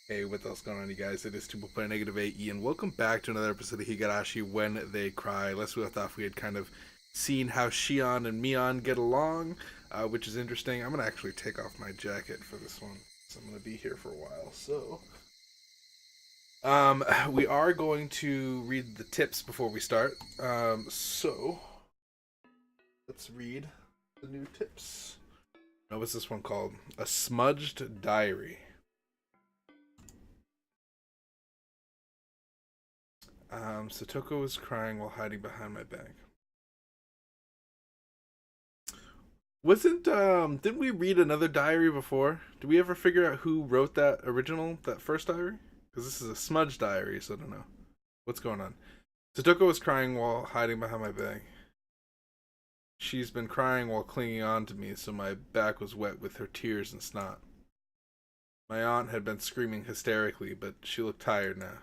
Hey, what else going on, you guys? It is 2 Player Negative AE, and welcome back to another episode of Higurashi When They Cry. Last we left off, we had kind of seen how Shion and Mion get along, which is interesting. I'm going to actually take off my jacket for this one, so I'm going to be here for a while. We are going to read the tips before we start. So, let's read the new tips. Now, what's this one called? A Smudged Diary. Satoko was crying while hiding behind my back. Didn't we read another diary before? Did we ever figure out who wrote that first diary? Because this is a smudge diary, so I don't know. What's going on? Satoko was crying while hiding behind my back. She's been crying while clinging on to me, so my back was wet with her tears and snot. My aunt had been screaming hysterically, but she looked tired now.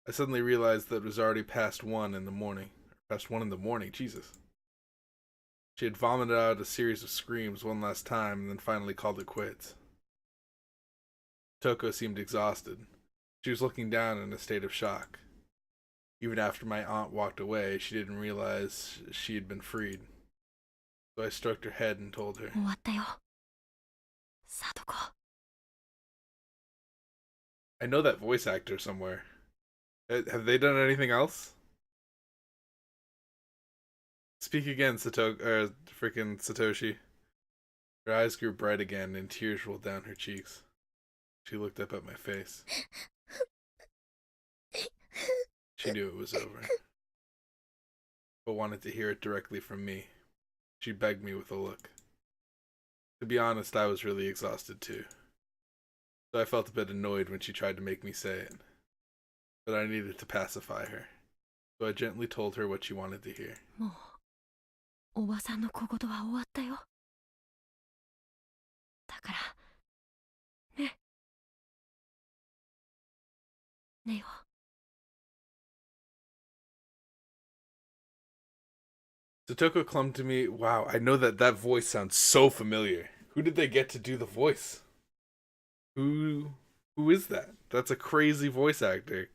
I suddenly realized that it was already past 1 in the morning. Past 1 in the morning, Jesus. She had vomited out a series of screams one last time and then finally called it quits. Toko seemed exhausted. She was looking down in a state of shock. Even after my aunt walked away, she didn't realize she had been freed. So I stroked her head and told her. 終わったよ、Satoko. I know that voice actor somewhere. Have they done anything else? Speak again, freaking Satoshi. Her eyes grew bright again and tears rolled down her cheeks. She looked up at my face. She knew it was over, but wanted to hear it directly from me. She begged me with a look. To be honest, I was really exhausted too, so I felt a bit annoyed when she tried to make me say it. But I needed to pacify her, so I gently told her what she wanted to hear. もうおばさんの小言は終わったよ。だからね、寝よう。Satoko clung to me. Wow, I know that voice sounds so familiar. Who did they get to do the voice? Who is that? That's a crazy voice actor.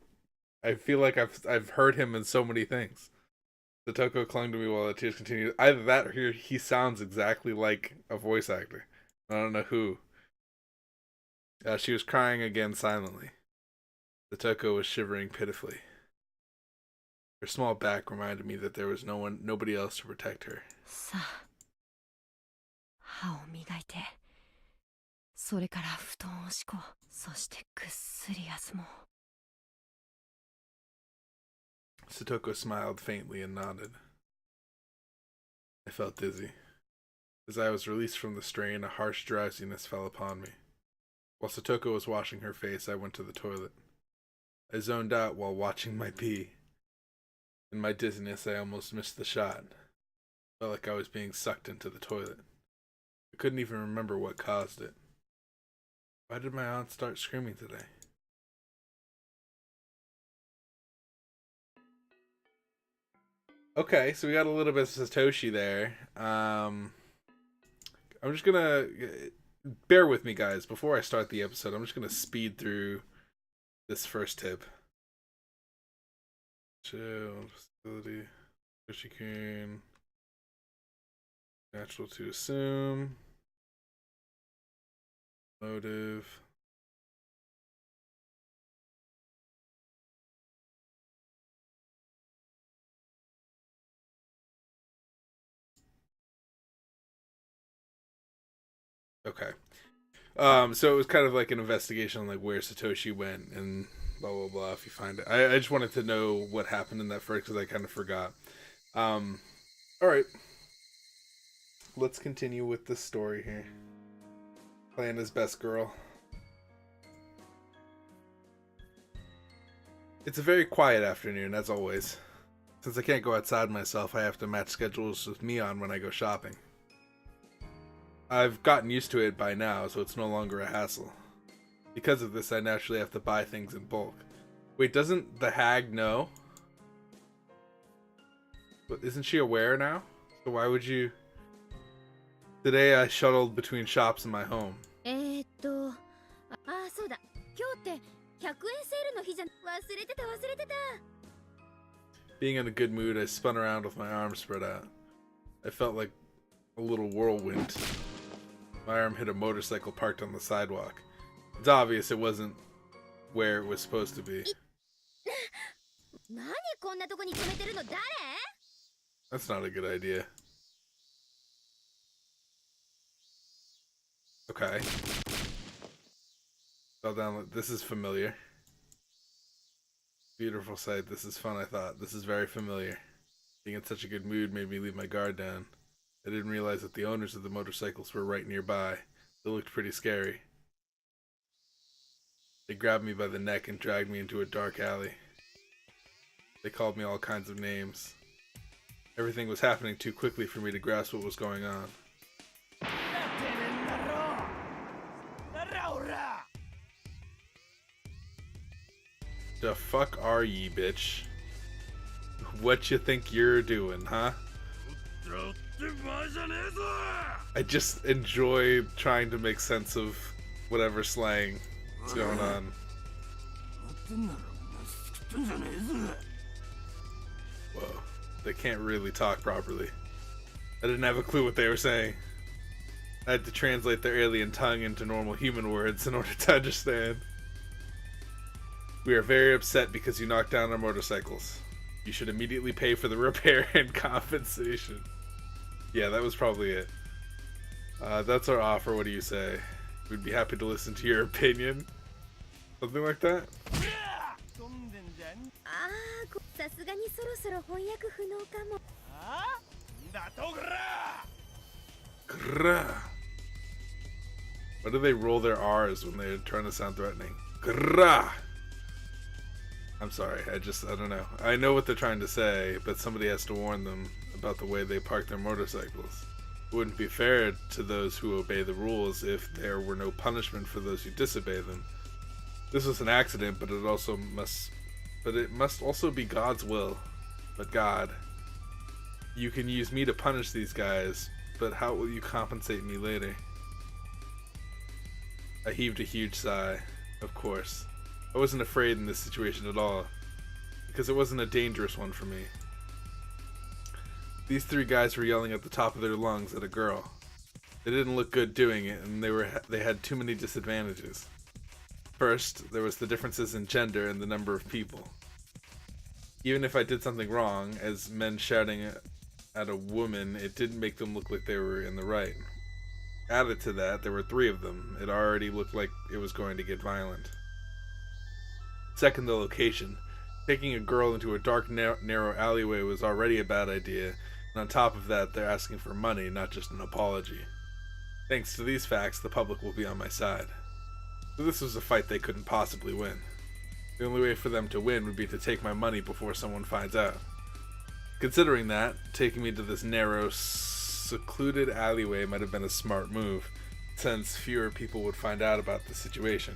I feel like I've heard him in so many things. Satoko clung to me while the tears continued. Either that or he sounds exactly like a voice actor. I don't know who. She was crying again silently. Satoko was shivering pitifully. Her small back reminded me that there was nobody else to protect her. さあ、歯を磨いて、それから布団を敷こう。そしてぐっすり休もう。Satoko smiled faintly and nodded. I felt dizzy. As I was released from the strain, a harsh drowsiness fell upon me. While Satoko was washing her face, I went to the toilet. I zoned out while watching my pee. In my dizziness, I almost missed the shot. Felt like I was being sucked into the toilet. I couldn't even remember what caused it. Why did my aunt start screaming today? Okay, so we got a little bit of Satoshi there. I'm just gonna bear with me, guys. Before I start the episode, I'm just gonna speed through this first tip. Chill, facility, Yoshikun. Natural to assume. Motive. Okay. So it was kind of like an investigation on like where Satoshi went and blah blah blah. If you find it, I just wanted to know what happened in that first because I kind of forgot. All right, let's continue with the story here. Playing his best girl. It's a very quiet afternoon, as always. Since I can't go outside myself, I have to match schedules with Mion when I go shopping. I've gotten used to it by now, so it's no longer a hassle. Because of this, I naturally have to buy things in bulk. Wait, doesn't the hag know? But isn't she aware now? So why would you... Today I shuttled between shops in my home. あ、そうだ。Being in a good mood, I spun around with my arms spread out. I felt like a little whirlwind. My arm hit a motorcycle parked on the sidewalk. It's obvious it wasn't where it was supposed to be. That's not a good idea. Okay. Fell down. This is familiar. Beautiful sight. This is fun, I thought. This is very familiar. Being in such a good mood made me leave my guard down. I didn't realize that the owners of the motorcycles were right nearby. They looked pretty scary. They grabbed me by the neck and dragged me into a dark alley. They called me all kinds of names. Everything was happening too quickly for me to grasp what was going on. The fuck are ye, bitch? What you think you're doing, huh? I just enjoy trying to make sense of whatever slang is going on. Whoa, they can't really talk properly. I didn't have a clue what they were saying. I had to translate their alien tongue into normal human words in order to understand. We are very upset because you knocked down our motorcycles. You should immediately pay for the repair and compensation. Yeah, that was probably it. That's our offer. What do you say? We'd be happy to listen to your opinion. Something like that? Grrrah. Why do they roll their R's when they're trying to sound threatening? Grrrah. I'm sorry, I don't know. I know what they're trying to say, but somebody has to warn them about the way they park their motorcycles. It wouldn't be fair to those who obey the rules if there were no punishment for those who disobey them. This was an accident, but it must also be God's will. But God, you can use me to punish these guys, but how will you compensate me later? I heaved a huge sigh. Of course. I wasn't afraid in this situation at all, because it wasn't a dangerous one for me. These three guys were yelling at the top of their lungs at a girl. They didn't look good doing it, and they had too many disadvantages. First, there was the differences in gender and the number of people. Even if I did something wrong, as men shouting at a woman, it didn't make them look like they were in the right. Added to that, there were three of them. It already looked like it was going to get violent. Second, the location. Taking a girl into a dark, narrow alleyway was already a bad idea, and on top of that, they're asking for money, not just an apology. Thanks to these facts, the public will be on my side. So this was a fight they couldn't possibly win. The only way for them to win would be to take my money before someone finds out. Considering that, taking me to this narrow, secluded alleyway might have been a smart move, since fewer people would find out about the situation.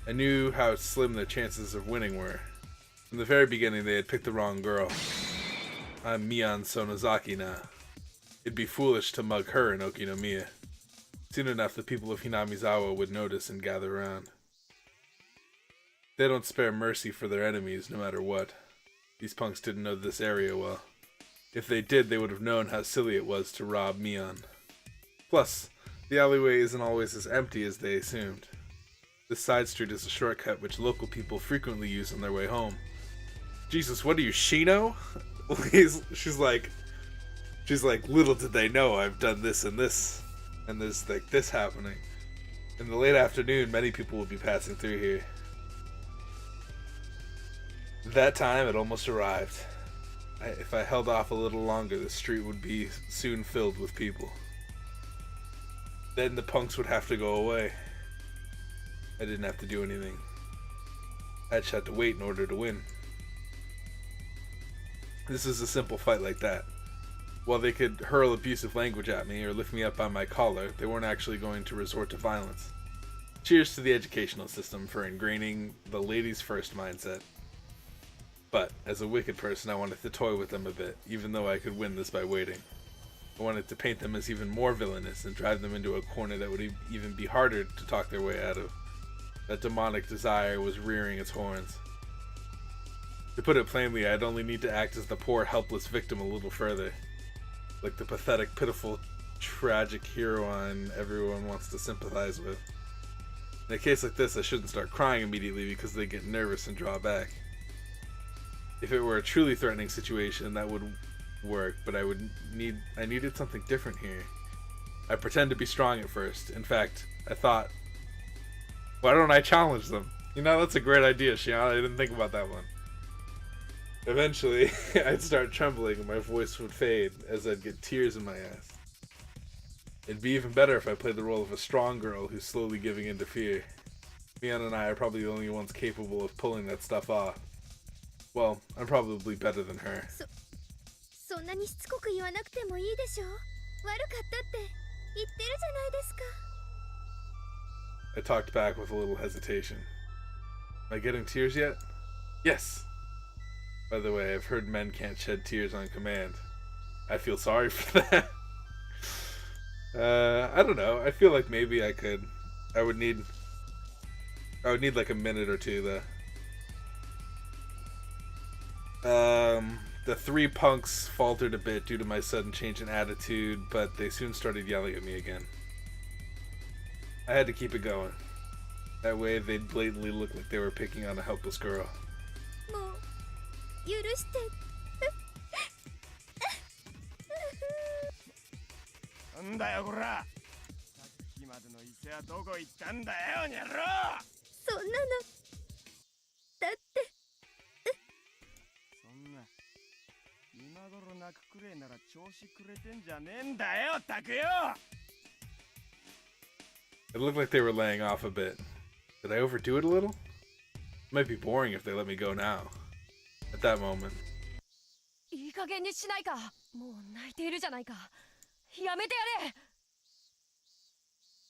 I knew how slim their chances of winning were. From the very beginning, they had picked the wrong girl. I'm Mian Sonozaki now. It'd be foolish to mug her in Okinomiya. Soon enough, the people of Hinamizawa would notice and gather around. They don't spare mercy for their enemies, no matter what. These punks didn't know this area well. If they did, they would have known how silly it was to rob Mian. Plus, the alleyway isn't always as empty as they assumed. This side street is a shortcut which local people frequently use on their way home. Jesus, what are you, Shino? She's like, little did they know I've done this, and there's like this happening. In the late afternoon, many people will be passing through here. That time, it almost arrived. If I held off a little longer, the street would be soon filled with people. Then the punks would have to go away. I didn't have to do anything. I just had to wait in order to win. This is a simple fight like that. While they could hurl abusive language at me or lift me up by my collar, they weren't actually going to resort to violence. Cheers to the educational system for ingraining the ladies first mindset. But, as a wicked person, I wanted to toy with them a bit, even though I could win this by waiting. I wanted to paint them as even more villainous and drive them into a corner that would even be harder to talk their way out of. That demonic desire was rearing its horns. To put it plainly, I'd only need to act as the poor, helpless victim a little further. Like the pathetic, pitiful, tragic heroine everyone wants to sympathize with. In a case like this, I shouldn't start crying immediately because they get nervous and draw back. If it were a truly threatening situation, that would work, but I needed something different here. I pretend to be strong at first. In fact, I thought, why don't I challenge them? You know, that's a great idea, Shion. I didn't think about that one. Eventually, I'd start trembling and my voice would fade as I'd get tears in my eyes. It'd be even better if I played the role of a strong girl who's slowly giving in to fear. Mion and I are probably the only ones capable of pulling that stuff off. Well, I'm probably better than her. そんなにしつこく言わなくてもいいでしょ。悪かったって言ってるじゃないですか。I talked back with a little hesitation. Am I getting tears yet? Yes! By the way, I've heard men can't shed tears on command. I feel sorry for that. I don't know. I feel like maybe I could. I would need like a minute or two though. The three punks faltered a bit due to my sudden change in attitude, but they soon started yelling at me again. I had to keep it going. That way they'd blatantly look like they were picking on a helpless girl. もう許して。なんだよこら。さっきまでの伊勢はどこ行ったんだよ、にゃろ。そんなのだって。そんな今頃泣くくれなら調子くれてんじゃねえんだよ、たくよ。It looked like they were laying off a bit. Did I overdo it a little? It might be boring if they let me go now. At that moment. いい加減にしないか。もう泣いているじゃないか。やめてやれ。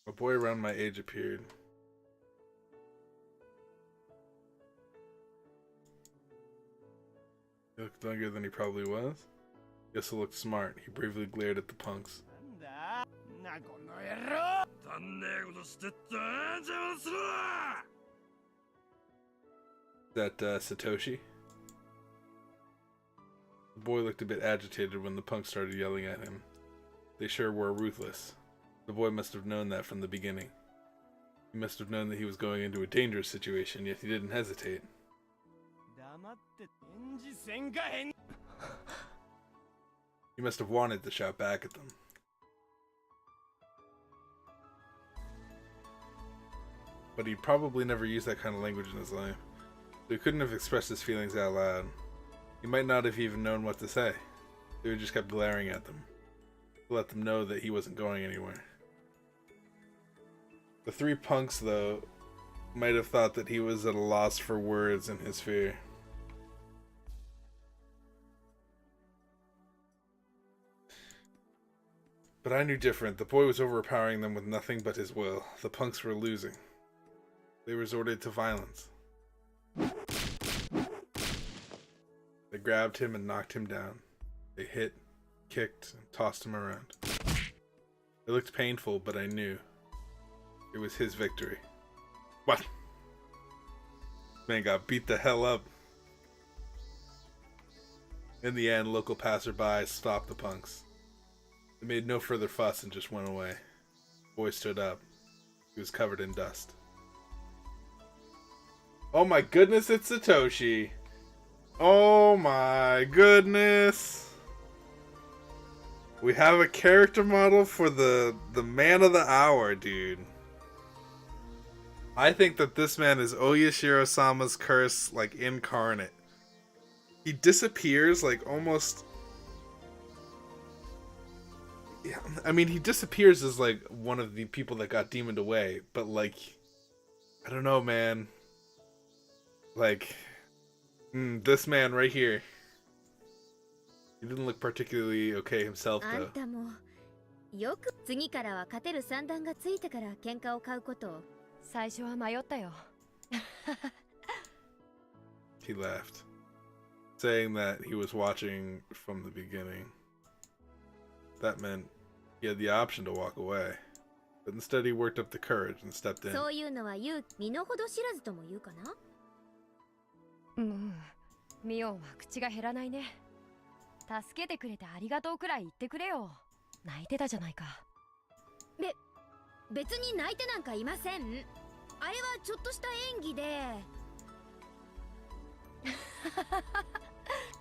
A boy around my age appeared. He looked younger than he probably was. Guess he looked smart. He bravely glared at the punks. なんだなこの野郎。足んねえことしてった邪魔するわ。 Is that Satoshi? The boy looked a bit agitated when the punks started yelling at him. They sure were ruthless. The boy must have known that from the beginning. He must have known that he was going into a dangerous situation, yet he didn't hesitate. 黙って返事せんかへん。 He must have wanted to shout back at them. But he'd probably never used that kind of language in his life, so he couldn't have expressed his feelings out loud. He might not have even known what to say. They would just kept glaring at them, to let them know that he wasn't going anywhere. The three punks, though, might have thought that he was at a loss for words in his fear. But I knew different. The boy was overpowering them with nothing but his will. The punks were losing. They resorted to violence. They grabbed him and knocked him down. They hit, kicked, and tossed him around. It looked painful, but I knew. It was his victory. What? Man got beat the hell up. In the end, local passersby stopped the punks. They made no further fuss and just went away. The boy stood up. He was covered in dust. Oh my goodness, it's Satoshi. Oh my goodness. We have a character model for the man of the hour, dude. I think that this man is Oyashiro-sama's curse, like, incarnate. He disappears, like, almost... Yeah, I mean, he disappears as, like, one of the people that got demoned away, but, like, I don't know, man. Like, this man right here. He didn't look particularly okay himself, あん though. たもよく次からは勝てる算段がついてから喧嘩を買うことを。最初は迷ったよ。He laughed, saying that he was watching from the beginning. that meant he had the option to walk away. But instead he worked up the courage and stepped in. そういうのは身の程知らずとも言うかな。ミオンは口が減らないね。助けてくれてありがとうくらい言ってくれよ。泣いてたじゃないか。別に泣いてなんかいません。あれはちょっとした演技で。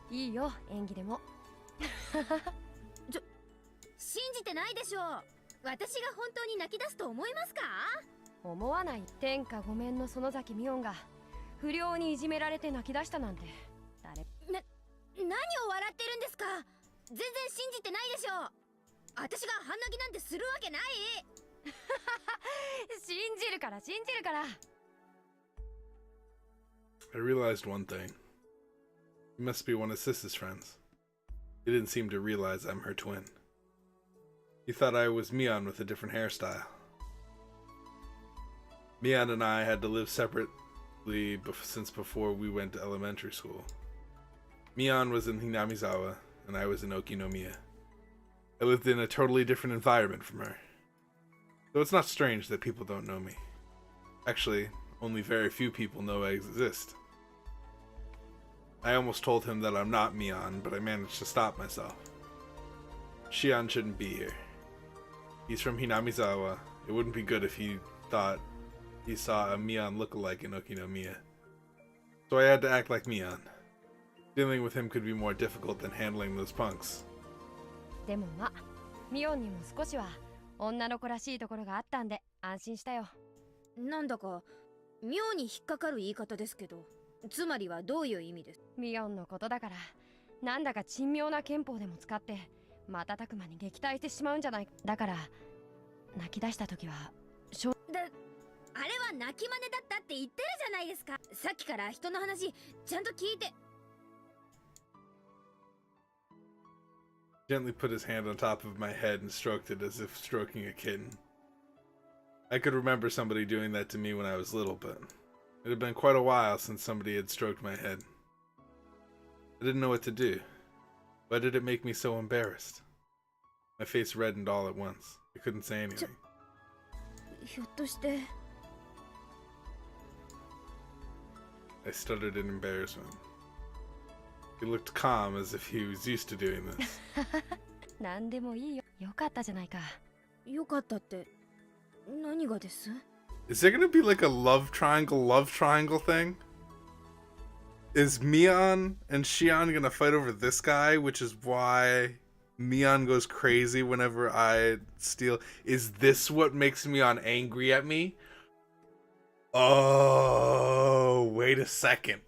いいよ、演技でも。信じてないでしょう。私が本当に泣き出すと思いますか？思わない。天下ごめんの園崎ミオンが不良にいじめられて泣き出したなんて誰。何を笑ってるんですか？全然信じてないでしょう。私が半泣きなんてするわけない。信じるから信じるから。 I realized one thing. He must be one of Sis's friends. He didn't seem to realize I'm her twin. He thought I was Mion with a different hairstyle. Mion and I had to live separately since before we went to elementary school. Mion was in Hinamizawa, and I was in Okinomiya. I lived in a totally different environment from her. So it's not strange that people don't know me. Actually, only very few people know I exist. I almost told him that I'm not Mion, but I managed to stop myself. Shion shouldn't be here. He's from Hinamizawa. It wouldn't be good if he thought he saw a Mion lookalike in Okinomiya. So I had to act like Mion. Dealing with him could be more difficult than handling those punks. でもま、ミオンにも少しは女の子らしいところがあったんで安心したよ。なんだか妙に引っかかる言い方ですけど、つまりはどういう意味です？ミオンのことだから、なんだか珍妙な憲法でも使って瞬く間に撃退してしまうんじゃない。だから泣き出した時はあれは泣き真似だったって言ってるじゃないですか。さっきから人の話ちゃんと聞いて。Gently put his hand on top of my head and stroked it as if stroking a kitten. I could remember somebody doing that to me when I was little, but it had been quite a while since somebody had stroked my head. I didn't know what to do. Why did it make me so embarrassed? My face reddened all at once. I couldn't say anything. ひょっとして。I stuttered in embarrassment. He looked calm as if he was used to doing this. なんでもいいよ。よかったじゃないか。よかったって何がです？ Is there gonna be like a love triangle thing? Is Mion and Shion gonna fight over this guy, which is why Mion goes crazy whenever I steal? Is this what makes Mion angry at me? Oh, wait a second.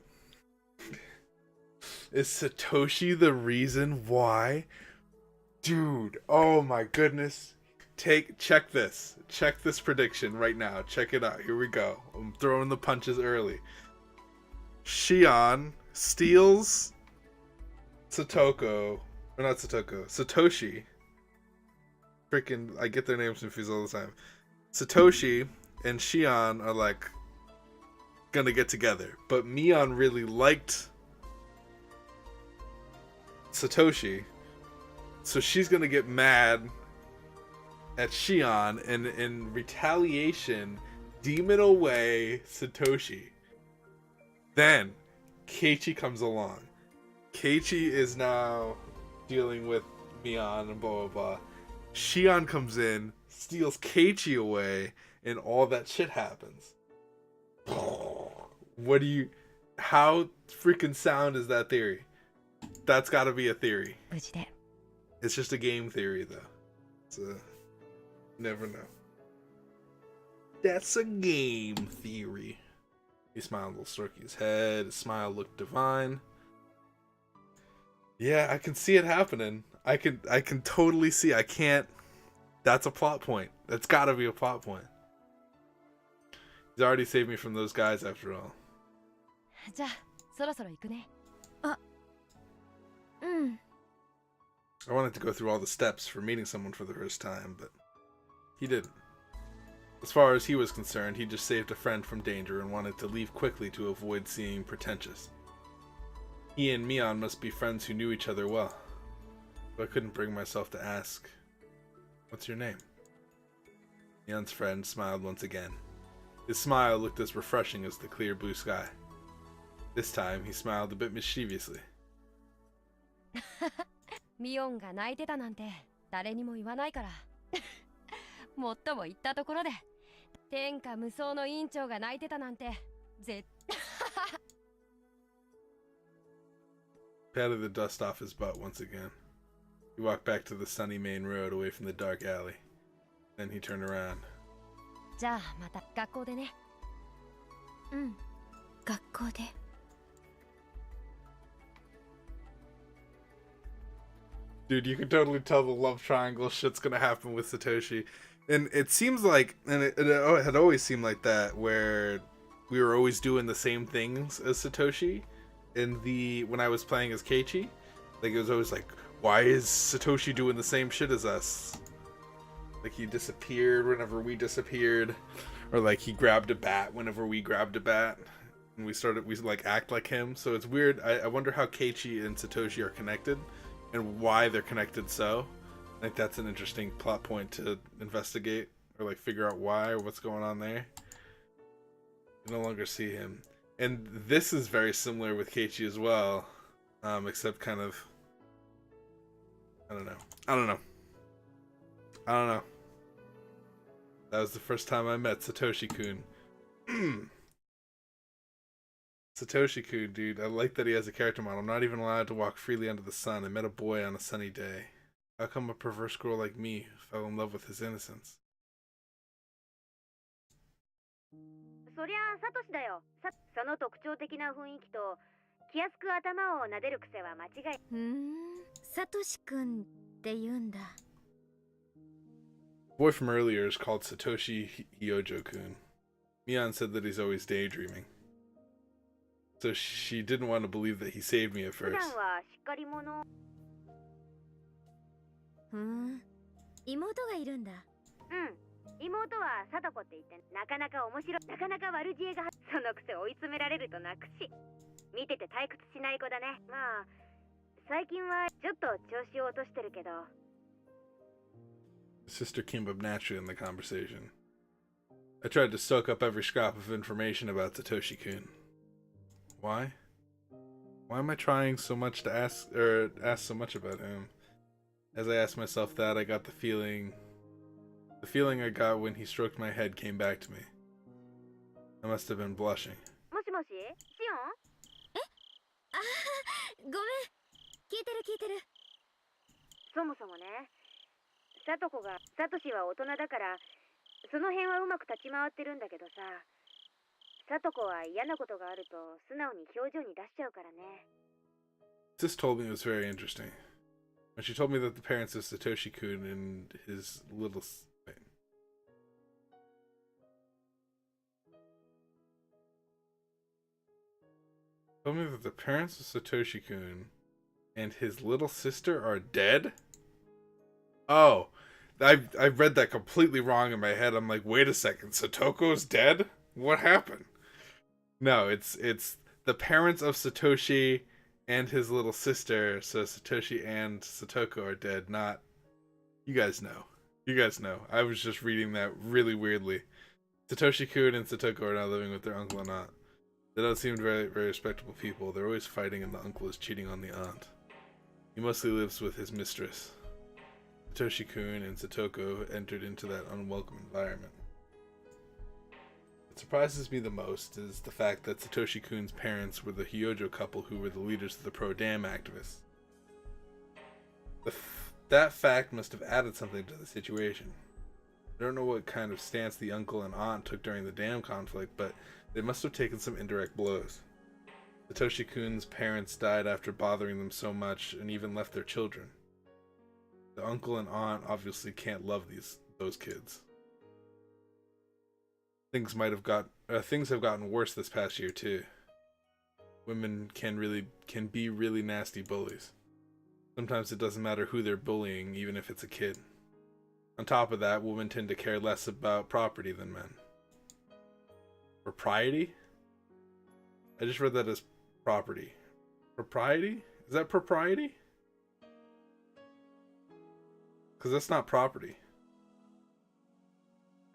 Is Satoshi the reason why? Dude, oh my goodness. Check this prediction right now. Check it out. Here we go. I'm throwing the punches early. Shion steals Satoshi. Freaking, I get their names confused all the time. Satoshi and Shion are like gonna get together, but Mion really liked Satoshi, so she's gonna get mad at Shion and in retaliation demon away Satoshi. Then Keiichi comes along. Keiichi is now dealing with Mion and blah blah blah. Shion comes in, steals Keiichi away, and all that shit happens. How freaking sound is that theory? That's gotta be a theory. It's just a game theory though. Never know. That's a game theory. He smiled a little, stroking his head. His smile looked divine. Yeah, I can see it happening. I can totally see. I can't. That's a plot point. That's gotta be a plot point. He's already saved me from those guys after all. じゃあ、そろそろ行くね。I wanted to go through all the steps for meeting someone for the first time, but he didn't. As far as he was concerned, he just saved a friend from danger and wanted to leave quickly to avoid seeming pretentious. He and Mion must be friends who knew each other well. But I couldn't bring myself to ask What's your name? Mion's friend smiled once again. His smile looked as refreshing as the clear blue sky. This time, he smiled a bit mischievously. ミオンが泣いてたなんて誰にも言わないからもっとも言ったところで天下無双の委員長が泣いてたなんて絶 Patted the dust off his butt once again. He walked back to the sunny main road away from the dark alley. Then he turned around. じゃあまた学校でね。うん、学校で。Dude, you can totally tell the love triangle shit's gonna happen with Satoshi. And it seems like, and it had always seemed like that, where we were always doing the same things as Satoshi. When I was playing as Keiichi, like it was always like, why is Satoshi doing the same shit as us? Like he disappeared whenever we disappeared, or like he grabbed a bat whenever we grabbed a bat, and we like act like him. So it's weird. I wonder how Keiichi and Satoshi are connected, and why they're connected. So, I think that's an interesting plot point to investigate, or like figure out why or what's going on there. You no longer see him, and this is very similar with Keiichi as well, except kind of. I don't know. That was the first time I met Satoshi-kun. Satoshi-kun, dude. I like that he has a character model. I'm not even allowed to walk freely under the sun. I met a boy on a sunny day. How come a perverse girl like me fell in love with his innocence? そりゃサトシだよ。その特徴的な雰囲気と気安く頭を撫でる癖は間違い。サトシくんって言うんだ。The boy from earlier is called Satoshi Hyojo-kun. Mion said that he's always daydreaming. So she didn't want to believe that he saved me at 普段 first. はしっかり者。妹がいるんだ。うん。妹はサトコって言ってなかなか面白い。なかなか悪知恵がそのくせ追い詰められると泣くし。見てて退屈しない子だね。まあ最近はちょっと調子を落としてるけど。His sister came up naturally in the conversation. I tried to soak up every scrap of information about Satoshi-kun. Why? Why am I trying so much to ask so much about him? As I asked myself that, I got the feeling I got when he stroked my head came back to me. I must have been blushing. もしもし、シオン？ああ、ごめん。聞いてる。そもそもね、サトシは大人だから、その辺はうまく立ち回ってるんだけどさ、サトコは嫌なことがあると素直に表情に出しちゃうからね。This told me it was very interesting. When she told me that the parents of Satoshi-kun and his little... Wait. Told me that the parents of Satoshi-kun and his little sister are dead? Oh, I read that completely wrong in my head. I'm like, wait a second, Satoko's dead? What happened? No, it's the parents of Satoshi and his little sister, so Satoshi and Satoko are dead, not... You guys know. I was just reading that really weirdly. Satoshi-kun and Satoko are now living with their uncle and aunt. They don't seem very, very respectable people. They're always fighting and the uncle is cheating on the aunt. He mostly lives with his mistress. Satoshi-kun and Satoko entered into that unwelcome environment. What surprises me the most is the fact that Satoshi-kun's parents were the Hyojo couple who were the leaders of the pro-dam activists. That fact must have added something to the situation. I don't know what kind of stance the uncle and aunt took during the dam conflict, but they must have taken some indirect blows. Satoshi-kun's parents died after bothering them so much and even left their children. The uncle and aunt obviously can't love those kids. Things have gotten worse this past year too. Women can be really nasty bullies. Sometimes it doesn't matter who they're bullying, even if it's a kid. On top of that, women tend to care less about property than men. Propriety? I just read that as property. Propriety? Is that propriety? Because that's not property.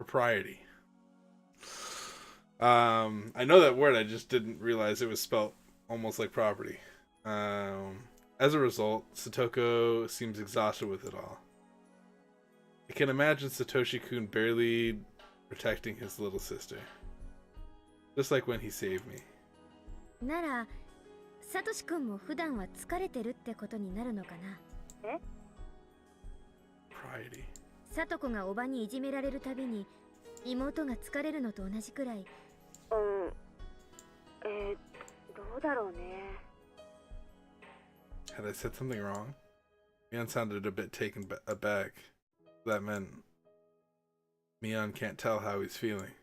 Propriety. I know that word, I just didn't realize it was spelt almost like property. As a result, Satoko seems exhausted with it all. I can imagine Satoshi-kun barely protecting his little sister. Just like when he saved me. ならサトシ君も普段は疲れてるってことになるのかな。 Propriety. サトコがおばにいじめられるたびに妹が疲れるのと同じくらい。どうだろうね。 Had I said something wrong? Mion sounded a bit taken aback. That meant Mion can't tell how he's feeling.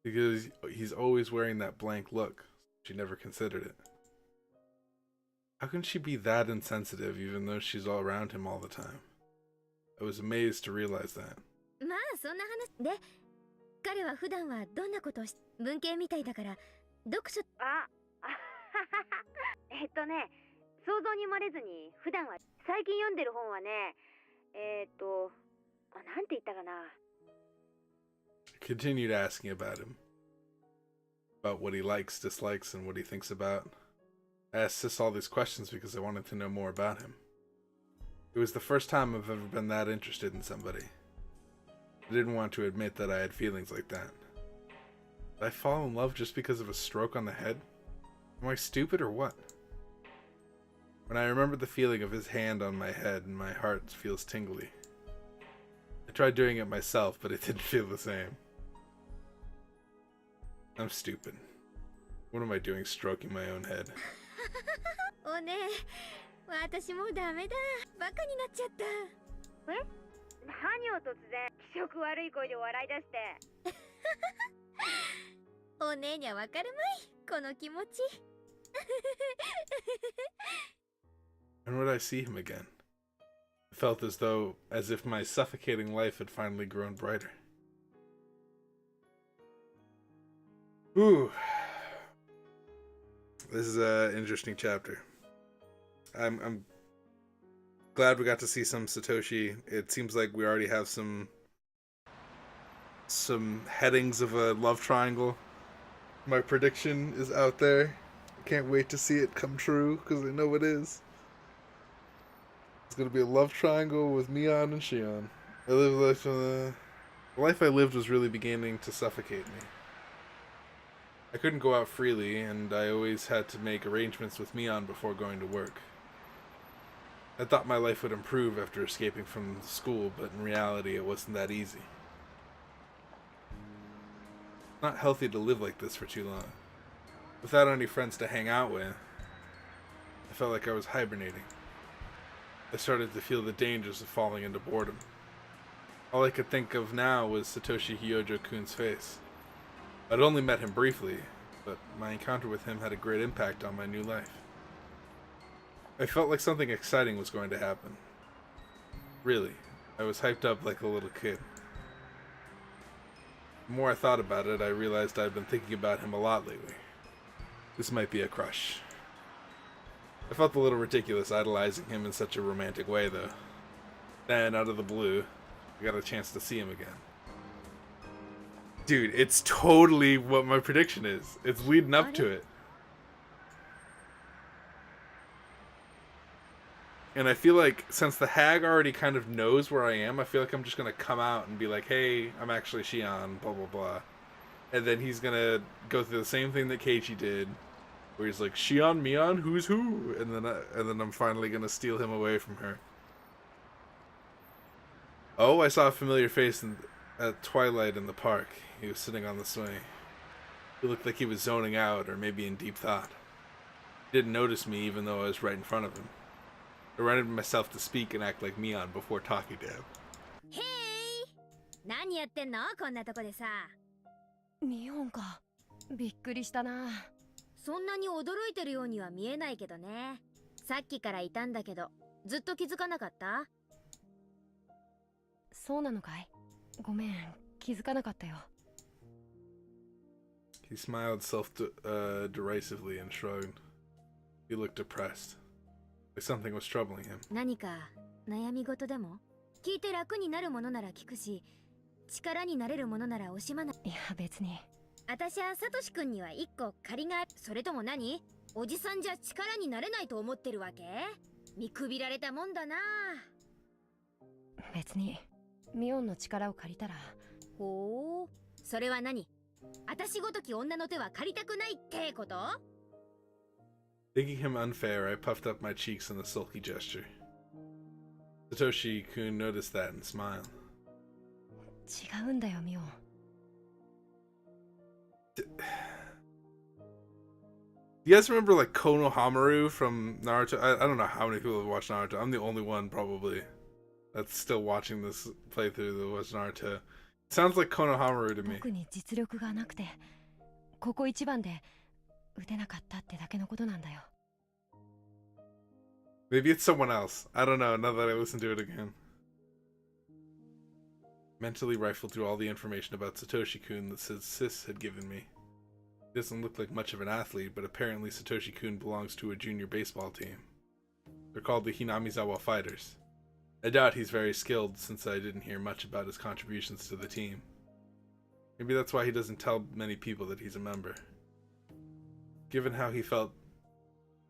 Because he's always wearing that blank look. She never considered it. How can she be that insensitive even though she's all around him all the time? I was amazed to realize that. まあそんな話で、彼は普段はどんなことを文系みたいだから読書。想像に生まれずに普段は最近読んでる本はね、なんて言ったかな。 I continued asking about him. About what he likes, dislikes, and what he thinks about. I asked Sis all these questions because I wanted to know more about him. It was the first time I've ever been that interested in somebody. I didn't want to admit that I had feelings like that. Did I fall in love just because of a stroke on the head? Am I stupid or what? When I remember the feeling of his hand on my head and my heart feels tingly. I tried doing it myself, but it didn't feel the same. I'm stupid. What am I doing stroking my own head? おねえ、私もうダメだ。バカになっちゃった。何を突然気色悪い声で笑い出して。おねえにはわかるまい、この気持ち。When would I see him again? I felt as if my suffocating life had finally grown brighter. Ooh. This is an interesting chapter. I'm glad we got to see some Satoshi. It seems like we already have some headings of a love triangle. My prediction is out there. I can't wait to see it come true because I know it is. It's gonna be a love triangle with Mion and Shion. The life I lived was really beginning to suffocate me. I couldn't go out freely, and I always had to make arrangements with Mion before going to work. I thought my life would improve after escaping from school, but in reality it wasn't that easy. It's not healthy to live like this for too long. Without any friends to hang out with, I felt like I was hibernating. I started to feel the dangers of falling into boredom. All I could think of now was Satoshi Hyojo-kun's face. I'd only met him briefly, but my encounter with him had a great impact on my new life. I felt like something exciting was going to happen. Really, I was hyped up like a little kid. The more I thought about it, I realized I'd been thinking about him a lot lately. This might be a crush. I felt a little ridiculous idolizing him in such a romantic way, though. Then, out of the blue, I got a chance to see him again. Dude, it's totally what my prediction is. It's leading up to it. And I feel like, since the hag already kind of knows where I am, I feel like I'm just going to come out and be like, hey, I'm actually Shion, blah, blah, blah. And then he's going to go through the same thing that Keiichi did, where he's like, Shion, Mion, who's who? And then I'm finally going to steal him away from her. Oh, I saw a familiar face at twilight in the park. He was sitting on the swing. He looked like he was zoning out, or maybe in deep thought. He didn't notice me even though I was right in front of him. I reminded myself to speak and act like Mion before talking to him. Hey! 何やってんのこんなとこでさ。ミオンか。びっくりしたな。そんなに驚いてるようには見えないけどね。さっきからいたんだけど、ずっと気づかなかった？そうなのかい？ごめん、気づかなかったよ。He smiled derisively and shrugged. He looked depressed. Like something was troubling him. 何か悩み事でも？聞いて楽になるものなら聞くし、力になれるものなら惜しまない。いや別に。私はサトシ君には1個借りがある。それとも何？おじさんじゃ力になれないと思ってるわけ？見くびられたもんだな。別にミオンの力を借りたら。ほう、それは何？私ごとき女の手は借りたくないってこと？ Thinking him unfair, I puffed up my cheeks in a sulky gesture. Satoshi-kun noticed that and smiled. 違うんだよミオン。Do you guys remember like Konohamaru from Naruto? I don't know how many people have watched Naruto. I'm the only one probably that's still watching this playthrough that watched Naruto. Sounds like Konohamaru to me. 僕に実力がなくてここ一番で打てなかったってだけのことなんだよ。Maybe it's someone else. I don't know now that I listen to it again. Mentally rifled through all the information about Satoshi-kun that Sis had given me. He doesn't look like much of an athlete, but apparently Satoshi-kun belongs to a junior baseball team. They're called the Hinamizawa Fighters. I doubt he's very skilled since I didn't hear much about his contributions to the team. Maybe that's why he doesn't tell many people that he's a member. Given how he felt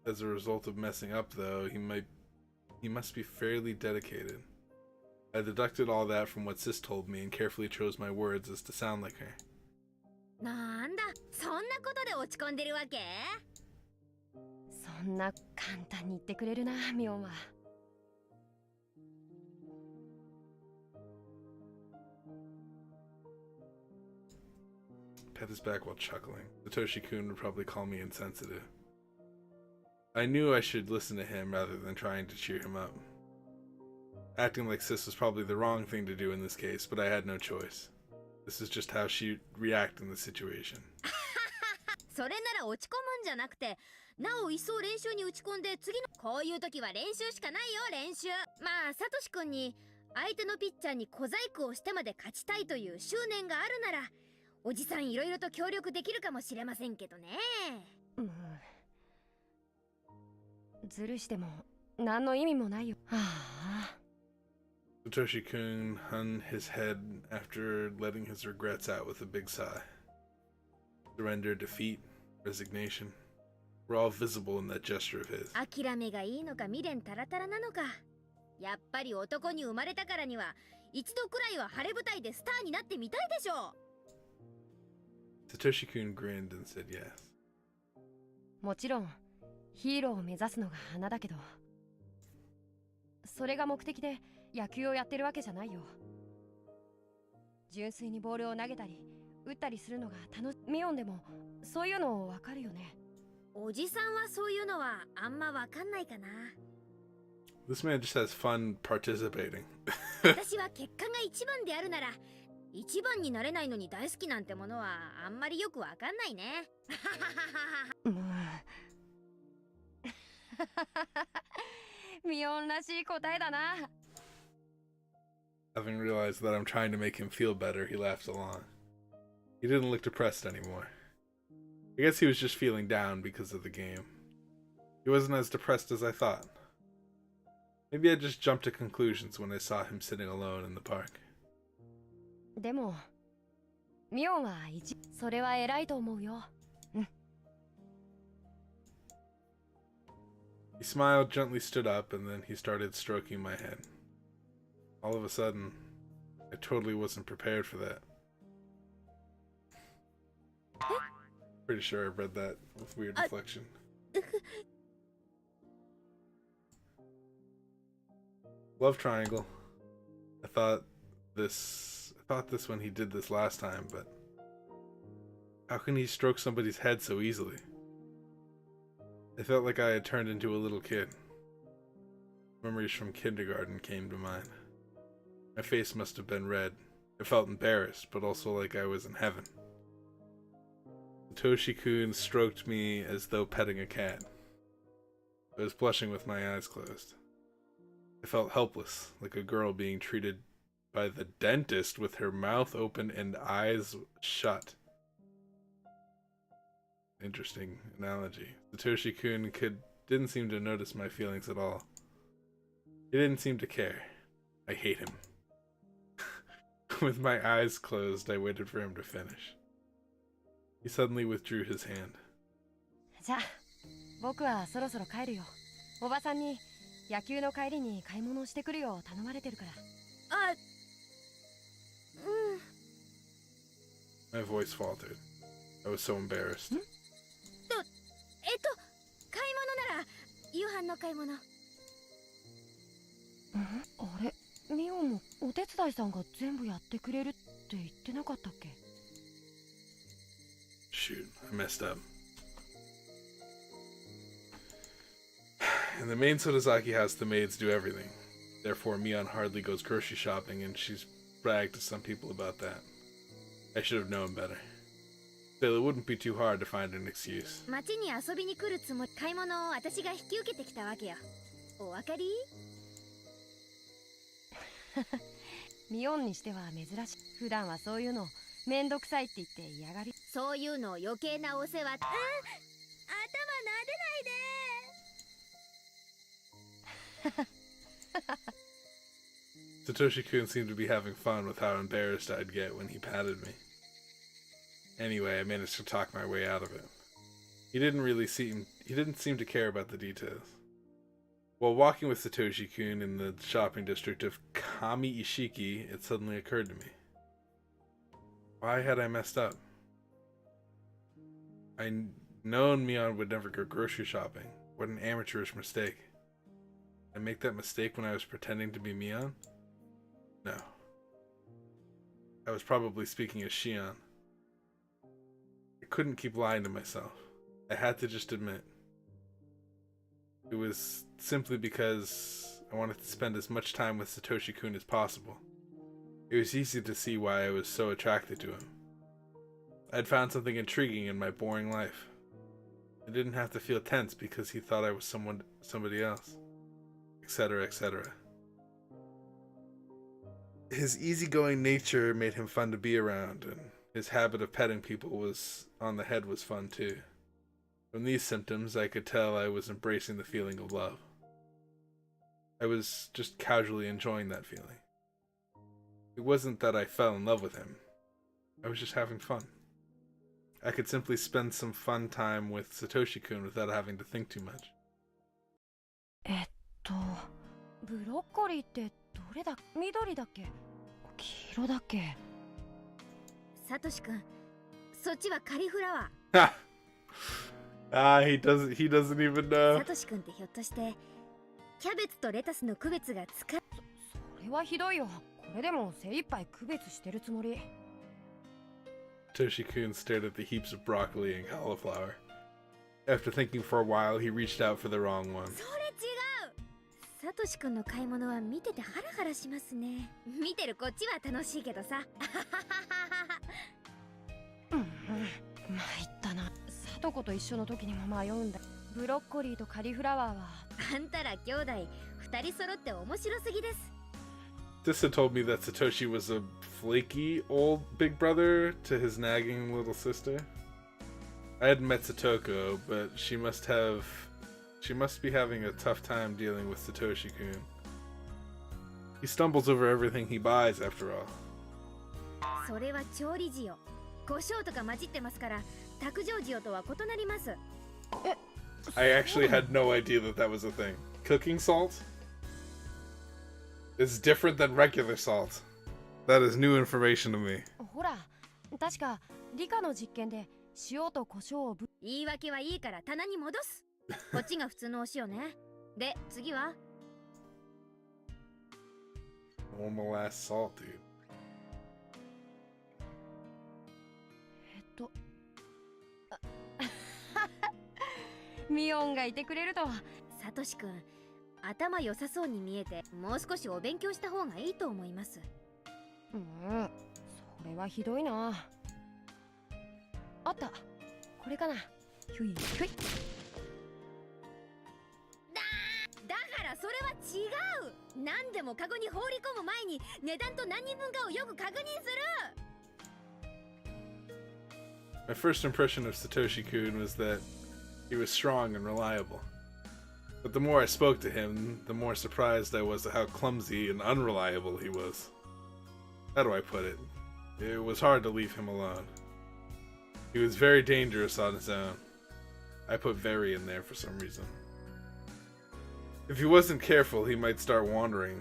as a result of messing up, though, he must be fairly dedicated. I deducted all that from what Sis told me and carefully chose my words as to sound like her. なんだ、そんなことで落ち込んでるわけ？そんな簡単に言ってくれるなミオンは。Pat his back while chuckling. Satoshi-kun would probably call me insensitive. I knew I should listen to him rather than trying to cheer him up. Acting like Sis was probably the wrong thing to do in this case, but I had no choice. This is just how she'd react in this situation. それなら落ち込むんじゃなくて、なお一層練習に打ち込んで次のこういう時は練習しかないよ、練習。まあサトシ君に相手のピッチャーに小細工をしてまで勝ちたいという執念があるなら、おじさんいろいろと協力できるかもしれませんけどね。ずるしても何の意味もないよ。はあ。Satoshi-kun hung his head after letting his regrets out with a big sigh. Surrender, defeat, resignation were all visible in that gesture of his. 諦めがいいのか未練たらたらなのか。やっぱり男に生まれたからには一度くらいは晴れ舞台でスターになってみたいでしょう。Satoshi-kun grinned and said yes. もちろんヒーローを目指すのが花だけど、それが目的で野球をやってるわけじゃないよ。純粋にボールを投げたり打ったりするのがミオンでもそういうの分かるよね。おじさんはそういうのはあんま分かんないかな。This man just has fun participating. 私は結果が一番であるなら一番になれないのに大好きなんてものはあんまりよく分かんないね。ミオンらしい答えだな。Having realized that I'm trying to make him feel better, he laughed along. He didn't look depressed anymore. I guess he was just feeling down because of the game. He wasn't as depressed as I thought. Maybe I just jumped to conclusions when I saw him sitting alone in the park. でもミオンはそれは偉いと思うよ。He smiled, gently stood up, and then he started stroking my head. All of a sudden, I totally wasn't prepared for that. Pretty sure I read that with weird inflection. Love triangle. I thought this when he did this last time, but how can he stroke somebody's head so easily? I felt like I had turned into a little kid. Memories from kindergarten came to mind. My face must have been red. I felt embarrassed, but also like I was in heaven. Satoshi-kun stroked me as though petting a cat. I was blushing with my eyes closed. I felt helpless, like a girl being treated by the dentist with her mouth open and eyes shut. Interesting analogy. Satoshi-kun didn't seem to notice my feelings at all. He didn't seem to care. I hate him. With my eyes closed, I waited for him to finish. He suddenly withdrew his hand. じゃあ僕はそろそろ帰るよ。おばさんに野球の帰りに買い物をしてくるよう頼まれてるから。あ、My voice faltered. I was so embarrassed. 買い物なら夕飯の買い物。あれ、ミオもお手伝いさんが全部やってくれるって言ってなかったっけ？ Shoot, I messed up. In the main Sotozaki house, the maids do everything. Therefore, Mion hardly goes grocery shopping, and she's bragged to some people about that. I should have known better. Still, it wouldn't be too hard to find an excuse. 町に遊びに来るつもり。買い物を私が引き受けてきたわけよ。お分かり？ミオンにしては珍しい。普段はそういうのめんどくさいって言って嫌がり。そういうの余計なお世話。頭撫でないで。Satoshi-kun seemed to be having fun with how embarrassed I'd get when he patted me. Anyway, I managed to talk my way out of it. He didn't seem to care about the details. While walking with Satoshi-kun in the shopping district of Kami-Ishiki, it suddenly occurred to me. Why had I messed up? I'd known Mion would never go grocery shopping. What an amateurish mistake. Did I make that mistake when I was pretending to be Mion? No. I was probably speaking as Shion. I couldn't keep lying to myself. I had to just admit. It was simply because I wanted to spend as much time with Satoshi-kun as possible. It was easy to see why I was so attracted to him. I'd found something intriguing in my boring life. I didn't have to feel tense because he thought I was somebody else, etc., etc. His easygoing nature made him fun to be around, and his habit of petting people on the head was fun too. From these symptoms, I could tell I was embracing the feeling of love. I was just casually enjoying that feeling. It wasn't that I fell in love with him. I was just having fun. I could simply spend some fun time with Satoshi-kun without having to think too much. ブロッコリーってどれだ？緑だっけ？黄色だっけ？サトシ君、そっちはカリフラワー。he doesn't even ー。 know. サトシ君ってひょっとしてキャベツとレタスの区別がつか…それはひどいよ。これでも精一杯区別してるつもり。Satoshi-kun stared at the heaps of broccoli and cauliflower. After thinking for a while, he reached out for the wrong one. それ違う。サトシ君の買い物は見ててハラハラしますね。見てるこっちは楽しいけどさ。参ったな。サトコと一緒の時にも迷うんだ。ブロッコリーとカリフラワーは。あんたら兄弟二人揃って面白すぎです。This had told me that Satoshi was a flaky old big brother to his nagging little sister. I hadn't met Satoko, but she must be having a tough time dealing with Satoshi-kun. He stumbles over everything he buys, after all. それは調理塩。胡椒とか混じってますから、卓上塩とは異なります。I actually had no idea that was a thing. Cooking salt is different than regular salt. That is new information to me. ほら、確か理科の実験で塩と胡椒を言い訳はいいから棚に戻す。こっちが普通のお塩ね。で、次は Normal ass salt, dude. ミオンがいてくれるとは。サトシ君、頭良さそうに見えて、もう少しお勉強した方がいいと思います。それはひどいな。あった。これかな。ひゅいひゅい。だからそれは違う。何でもカゴに放り込む前に値段と何人分かをよく確認する。My first impression of Satoshi-kun was that he was strong and reliable. But the more I spoke to him, the more surprised I was at how clumsy and unreliable he was. How do I put it? It was hard to leave him alone. He was very dangerous on his own. I put very in there for some reason. If he wasn't careful, he might start wandering.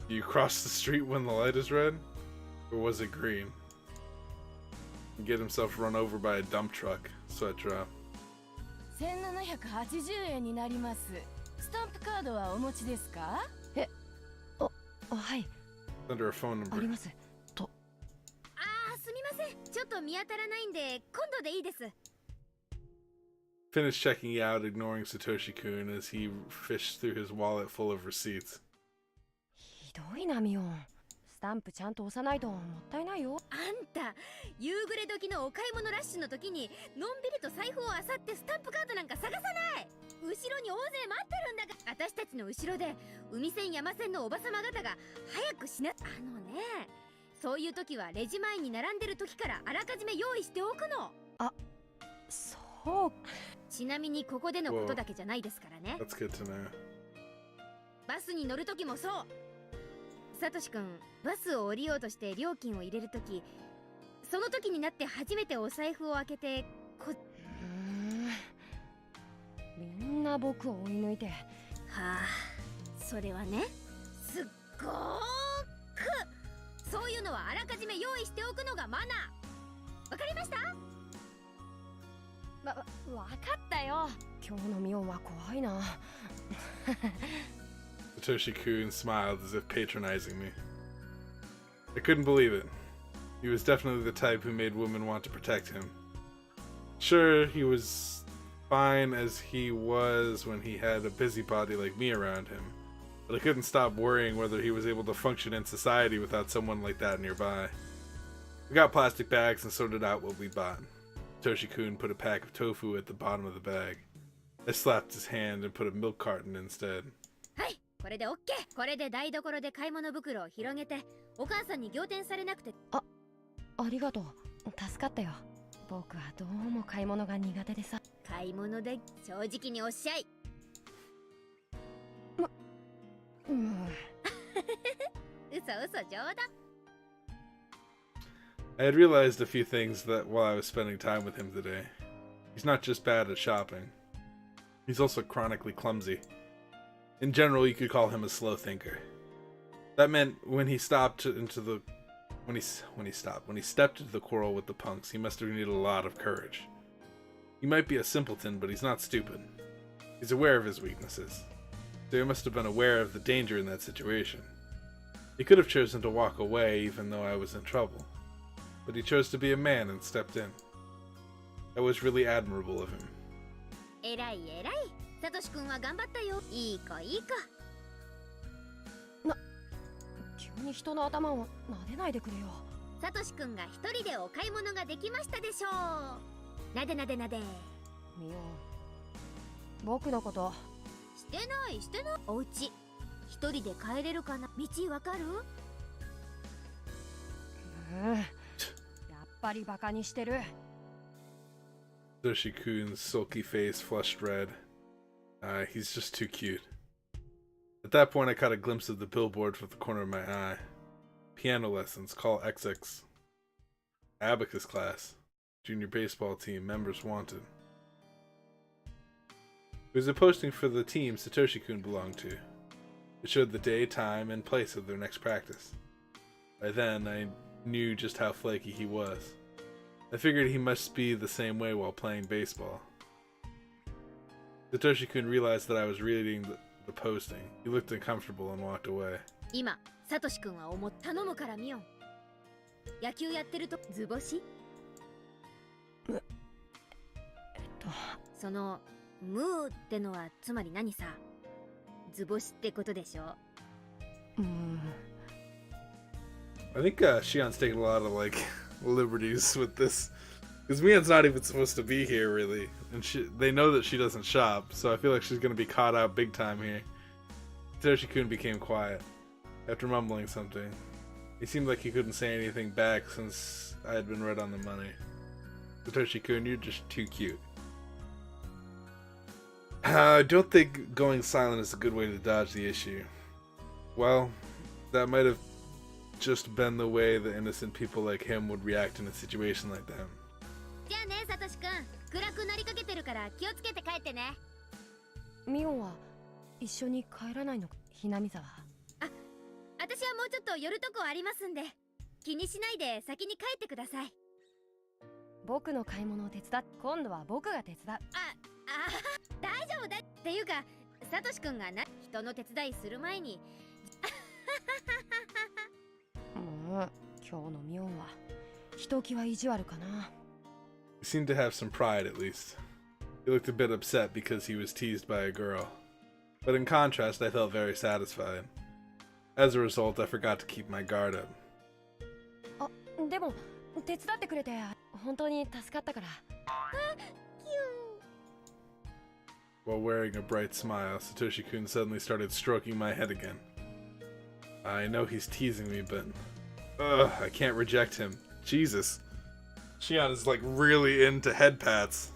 Do you cross the street when the light is red? Or was it green? And get himself run over by a dump truck. Sweat drop. 1780円になります。スタンプカードはお持ちですか？はい。 Under a phone あり number. ます。と。すみません。ちょっと見当たらないんで、今度でいいです。 Finished checking out, ignoring Satoshi-kun as he fished through his wallet full of receipts. ひどいなミオン。スタンプちゃんと押さないともったいないよ。あんた、夕暮れ時のお買い物ラッシュの時にのんびりと財布を漁ってスタンプカードなんか探さない。後ろに大勢待ってるんだが、私たちの後ろで海線山線のおばさま方が早くしな。そういう時はレジ前に並んでる時からあらかじめ用意しておくの。そう。ちなみにここでのことだけじゃないですからね。 That's good to know. バスに乗る時もそう。サトシ君、バスを降りようとして料金を入れる時、その時になって初めてお財布を開けてみんな僕を追い抜いて。それはね、すっごーくそういうのはあらかじめ用意しておくのがマナー。わかりました？わかったよ。今日のミオンは怖いな。Satoshi-kun smiled as if patronizing me. I couldn't believe it. He was definitely the type who made women want to protect him. Sure, he was fine as he was when he had a busybody like me around him, but I couldn't stop worrying whether he was able to function in society without someone like that nearby. We got plastic bags and sorted out what we bought. Satoshi-kun put a pack of tofu at the bottom of the bag. I slapped his hand and put a milk carton instead. はい、これで OK。 これで台所で買い物袋を広げてお母さんに仰天されなくて。ありがとう。助かったよ。僕はどうも買い物が苦手でさ。買い物で正直におっしゃい。嘘冗談。I had realized a few things that while I was spending time with him today. He's not just bad at shopping. He's also chronically clumsy. In general, you could call him a slow thinker. That meant when he stepped into the quarrel with the punks, he must have needed a lot of courage. He might be a simpleton, but he's not stupid. He's aware of his weaknesses. So he must have been aware of the danger in that situation. He could have chosen to walk away even though I was in trouble. But he chose to be a man and stepped in. That was really admirable of him. えらい。サトシ君は頑張ったよ。いい子。急に人の頭を撫でないでくれよ。サトシ君が一人でお買い物ができましたでしょう。なで。ミオン、僕のことしてない。お家一人で帰れるかな。道わかる？やっぱりバカにしてる。Satoshi-kun's sulky face flushed red. He's just too cute. At that point, I caught a glimpse of the billboard from the corner of my eye. Piano lessons, call XX. Abacus class. Junior baseball team, members wanted. It was a posting for the team Satoshi-kun belonged to. It showed the day, time, and place of their next practice. By then, I knew just how flaky he was. I figured he must be the same way while playing baseball. Satoshi-kun realized that I was reading the posting. He looked uncomfortable and walked away. 今、サトシ君は頼むからミオン。野球やってると図星？そのムーってのはつまり何さ？図星ってことでしょ？ I think Shion's taking a lot of liberties with this, because Mia's not even supposed to be here really, and they know that she doesn't shop, so I feel like she's gonna be caught out big time here. Satoshi-kun became quiet after mumbling something. He seemed like he couldn't say anything back since I had been right on the money. Satoshi-kun, you're just too cute. I don't think going silent is a good way to dodge the issue. Well, that might have just been the way the innocent people like him would react in a situation like that. じゃあね、サトシくん。暗くなりかけてるから気をつけて帰ってね。ミオンは一緒に帰らないのか、ひなみ沢。私はもうちょっと寄るとこありますんで。気にしないで先に帰ってください。僕の買い物を手伝っ、今度は僕が手伝う。大丈夫だっていうか、サトシくんが人の手伝いする前に。今日のミオンはひときわ意地悪かな。He seemed to have some pride, at least. He looked a bit upset because he was teased by a girl. But in contrast, I felt very satisfied. As a result, I forgot to keep my guard up. でも手伝ってくれて本当に助かったから。While wearing a bright smile, Satoshi-kun suddenly started stroking my head again. I know he's teasing me, but... I can't reject him. Jesus. Shion is like really into head pats.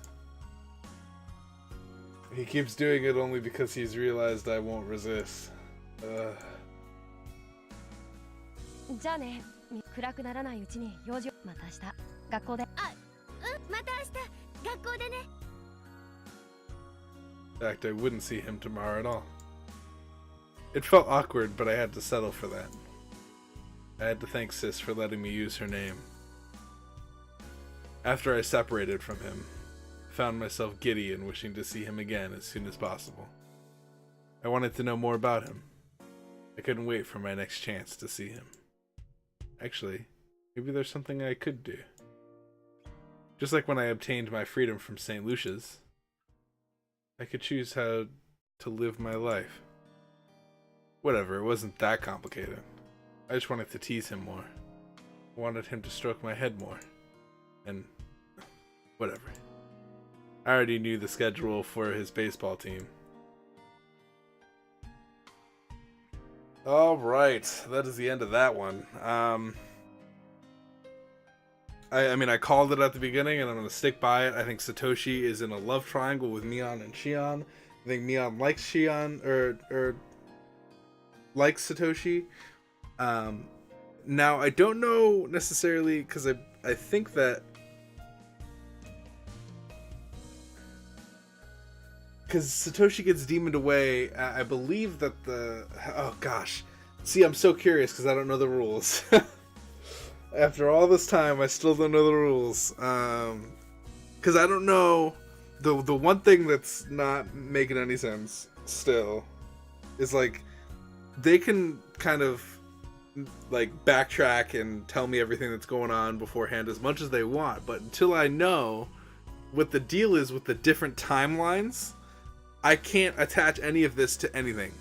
He keeps doing it only because he's realized I won't resist. じゃあね、暗くならないうちに用事を。また明日学校で。また明日学校でね。In fact, I wouldn't see him tomorrow at all. It felt awkward, but I had to settle for that. I had to thank Sis for letting me use her name. After I separated from him, I found myself giddy and wishing to see him again as soon as possible. I wanted to know more about him. I couldn't wait for my next chance to see him. Actually, maybe there's something I could do. Just like when I obtained my freedom from St. Lucia's, I could choose how to live my life. Whatever, it wasn't that complicated. I just wanted to tease him more. I wanted him to stroke my head more. And whatever. I already knew the schedule for his baseball team. Alright, that is the end of that one. I mean, I called it at the beginning, and I'm going to stick by it. I think Satoshi is in a love triangle with Mion and Shion. I think Mion likes Shion, or likes Satoshi. Now, I don't know necessarily, because I think that... Because Satoshi gets demoned away, I believe that the... Oh, gosh. See, I'm so curious, because I don't know the rules. After all this time, I still don't know the rules. Because I don't know... The one thing that's not making any sense, still, is, like, they can kind of, like, backtrack and tell me everything that's going on beforehand as much as they want, but until I know what the deal is with the different timelines, I can't attach any of this to anything.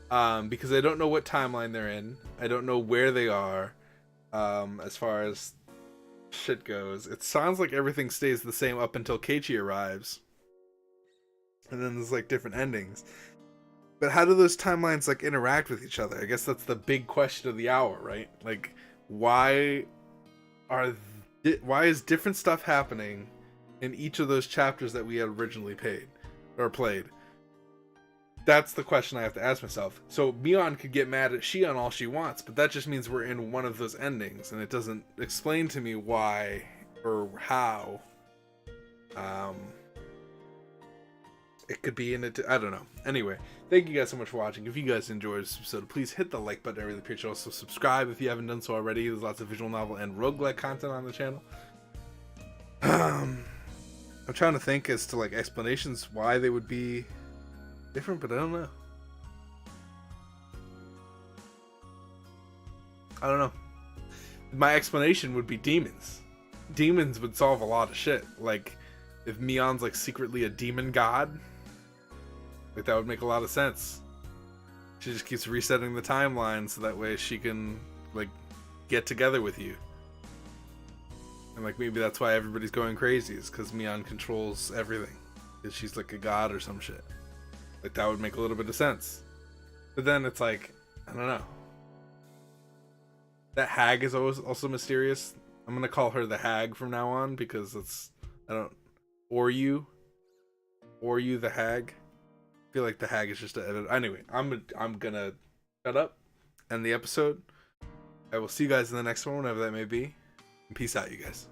Because I don't know what timeline they're in. I don't know where they are. As far as shit goes. It sounds like everything stays the same up until Keiichi arrives. And then there's like different endings. But how do those timelines like interact with each other? I guess that's the big question of the hour, right? Like, why is different stuff happening in each of those chapters that we had originally played? That's the question I have to ask myself. So Mion could get mad at Shion all she wants, but that just means we're in one of those endings, and it doesn't explain to me why or how. It could be in it. I don't know. Anyway, thank you guys so much for watching. If you guys enjoyed this episode, please hit the like button. I really appreciate it. Also subscribe if you haven't done so already. There's lots of visual novel and roguelike content on the channel. I'm trying to think as to like explanations why they would be different, but I don't know. My explanation would be demons. Demons would solve a lot of shit. Like, if Mion's like secretly a demon god, like that would make a lot of sense. She just keeps resetting the timeline so that way she can like get together with you. And like maybe that's why everybody's going crazy, is because Mion controls everything. Because she's like a god or some shit. Like, that would make a little bit of sense. But then it's like, I don't know. That hag is always also mysterious. I'm gonna call her the hag from now on, because it's, or you the hag. I feel like the hag is just an edit. Anyway, I'm gonna shut up, end the episode. I will see you guys in the next one, whenever that may be. And peace out, you guys.